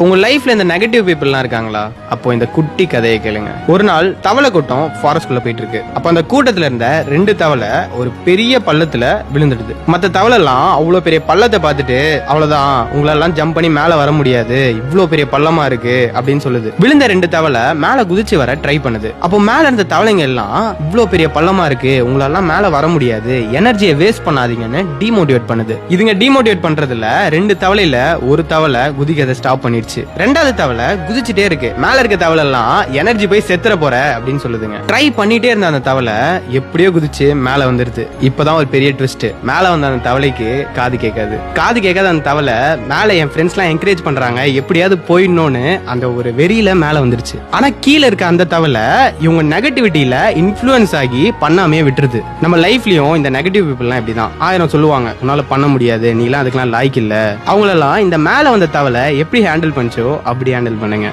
உங்க லைஃப்ல இந்த நெகட்டிவ் பீப்புள்லாம் இருக்காங்களா? அப்போ இந்த குட்டி கதையை கேளுங்க. ஒரு நாள் தவளை கூட்டம் ஃபாரஸ்ட்குள்ள போயிட்டு இருக்கு. அப்ப அந்த கூட்டத்துல இருந்த 2 தவளை ஒரு பெரிய பள்ளத்துல விழுந்துடுது. மத்த தவளை எல்லாம் அவ்வளவு பெரிய பள்ளத்தை பார்த்துட்டு, அவ்வளவுதான், உங்களெல்லாம் ஜம்ப் பண்ணி மேல வர முடியாது, இவ்வளவு பெரிய பள்ளமா இருக்கு அப்படின்னு சொல்லுது. விழுந்த 2 தவளை மேல குதிச்சு வர ட்ரை பண்ணுது. அப்போ மேல இருந்த தவளைங்க எல்லாம், இவ்வளவு பெரிய பள்ளமா இருக்கு, உங்களெல்லாம் மேல வர முடியாது, எனர்ஜியை வேஸ்ட் பண்ணாதீங்கன்னு டிமோட்டிவேட் பண்ணுது. இதுங்க டிமோட்டிவேட் பண்றதுல 2 தவளையில ஒரு தவளை குதிக்கிறத ஸ்டாப் பண்ணிடுச்சு. 2வது தவளை குதிச்சுட்டே இருக்கு. மேல இருக்க தவளை எல்லாம் எனர்ஜி போய் செத்துற போற அப்படின்னு சொல்லுதுங்க. ட்ரை பண்ணிட்டே இருந்த அந்த தவளை எப்படியோ குதிச்சு மேல வந்துருது. இப்பதான் ஒரு பெரிய ட்விஸ்ட். மேல வந்த அந்த தவளைக்கு காது கேட்காத அந்த தவளை மேல என் ஃப்ரெண்ட்ஸ் எல்லாம் என்கரேஜ் பண்றாங்க, எப்படியாவது போயிடணும்னு அந்த ஒரு வெறியில மேல வந்துருச்சு. ஆனா கீழே இருக்க அந்த தவளை இவங்க நெகட்டிவிட்டியில இன்ஃப்ளூயன்ஸ் ஆகி பண்ணாமே விட்டுருது. நம்ம லைஃப்லயும் இந்த நெகட்டிவ் பீப்புள்லாம் இப்படிதான். 1000 சொல்லுவாங்க, உன்னால பண்ண முடியாது, நீ எல்லாம் அதுக்கெல்லாம் லாய்க்கு இல்ல. அவங்களெல்லாம் இந்த மேல வந்த தவளை எப்படி ஹேண்டில் பண்ணிச்சோ அப்படி ஹேண்டில் பண்ணுங்க.